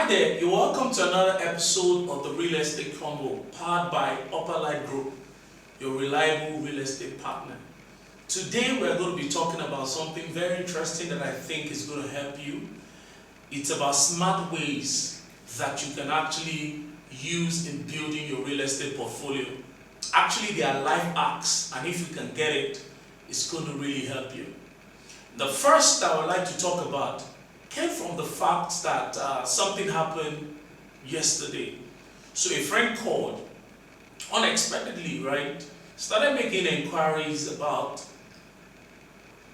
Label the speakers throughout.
Speaker 1: Hi there, you're welcome to another episode of the Real Estate Convo, powered by Upper Light Group, your reliable real estate partner. Today we're going to be talking about something very interesting that I think is going to help you. It's about smart ways that you can actually use in building your real estate portfolio. Actually, they are life hacks, and if you can get it, it's going to really help you. The first I would like to talk about came from the fact that something happened yesterday. So a friend called unexpectedly, right? Started making inquiries about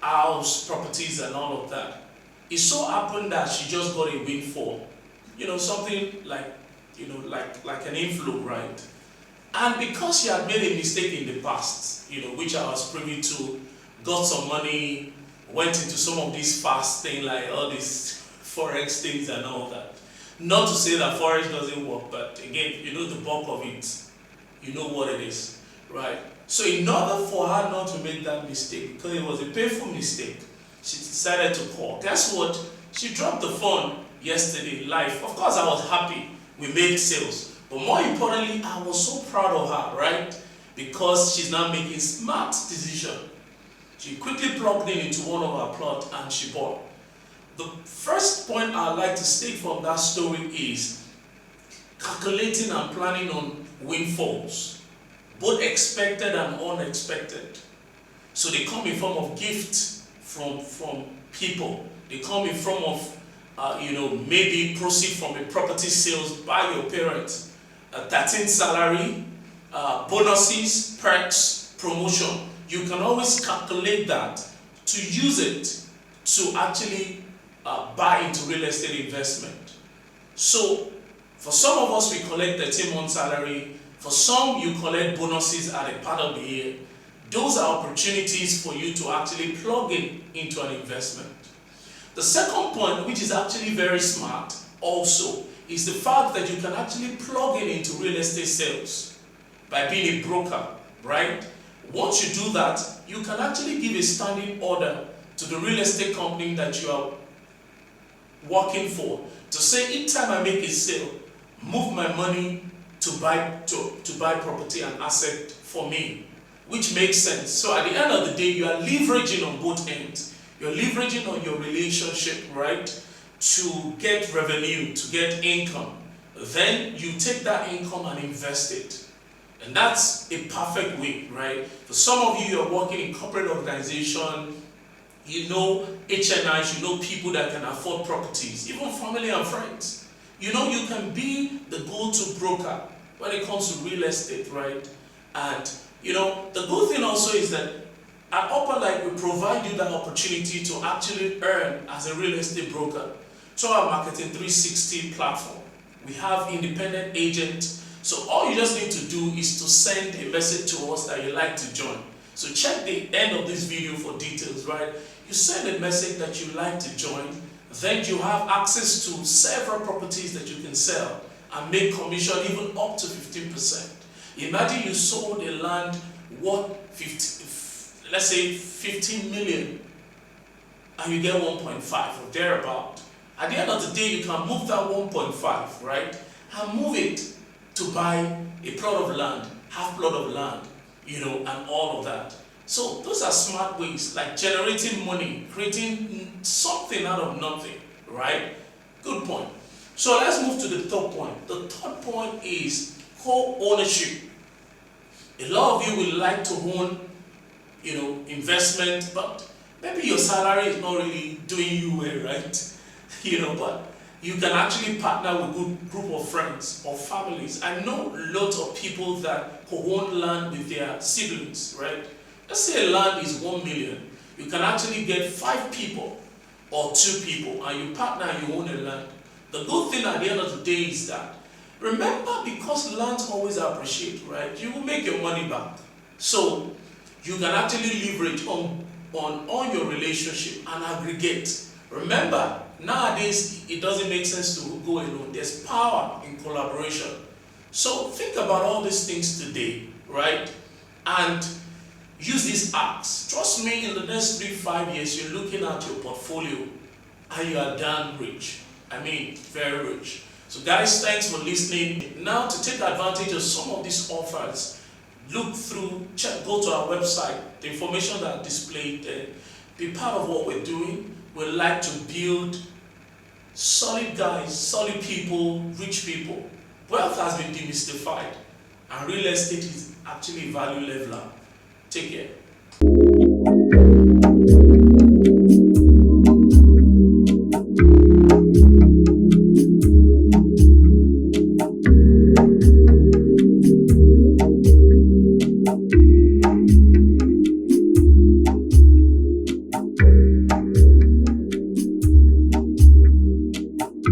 Speaker 1: house properties and all of that. It so happened that she just got a windfall, something like an inflow, right? And because she had made a mistake in the past, which I was privy to, got some money, went into some of these fast things like all these forex things and all that. Not to say that forex doesn't work, but again, the bulk of it, you know what it is, right? So in order for her not to make that mistake, because it was a painful mistake, she decided to call. Guess what? She dropped the phone yesterday live. Of course, I was happy we made sales, but more importantly, I was so proud of her, right? Because she's now making smart decisions. She quickly plugged into one of our plots and she bought. The first point I'd like to state from that story is calculating and planning on windfalls, both expected and unexpected. So they come in form of gifts from people. They come in form of maybe proceed from a property sales by your parents, 13th salary, bonuses, perks, promotion. You can always calculate that to use it to actually buy into real estate investment. So for some of us, we collect 13-month salary. For some, you collect bonuses at a part of the year. Those are opportunities for you to actually plug into an investment. The second point, which is actually very smart also, is the fact that you can actually plug into real estate sales by being a broker, right? Once you do that, you can actually give a standing order to the real estate company that you are working for to say, each time I make a sale, move my money to buy property and asset for me, which makes sense. So at the end of the day, you are leveraging on both ends. You're leveraging on your relationship, right, to get revenue, to get income. Then you take that income and invest it. And that's a perfect way, right? For some of you, you're working in corporate organization, HNIs, people that can afford properties, even family and friends. You can be the go-to broker when it comes to real estate, right? And, the good thing also is that at Upper Light, we provide you that opportunity to actually earn as a real estate broker through our Marketing 360 platform. We have independent agents. So all you just need to do is to send a message to us that you'd like to join. So check the end of this video for details, right? You send a message that you'd like to join, then you have access to several properties that you can sell and make commission even up to 15%. Imagine you sold a land worth 15 million and you get 1.5 or thereabout. At the end of the day, you can move that 1.5, right? And move it to buy a plot of land, half plot of land, and all of that. So those are smart ways, like generating money, creating something out of nothing, right? Good point. So let's move to the third point. The third point is co-ownership. A lot of you will like to own, investment, but maybe your salary is not really doing you well, right? But you can actually partner with a good group of friends or families. I know lots of people that own land with their siblings, right? Let's say a land is 1 million. You can actually get 5 people or 2 people and you partner and you own a land. The good thing at the end of the day is that, remember, because lands always appreciate, right? You will make your money back. So you can actually leverage on your relationship and aggregate. Remember, nowadays, it doesn't make sense to go alone. There's power in collaboration. So think about all these things today, right? And use these apps. Trust me, in the next 3-5 years, you're looking at your portfolio and you are damn rich. I mean, very rich. So guys, thanks for listening. Now to take advantage of some of these offers, look through, go to our website, the information that are displayed there. Be part of what we're doing. We like to build solid guys, solid people, rich people. Wealth has been demystified, and real estate is actually a value leveler. Take care.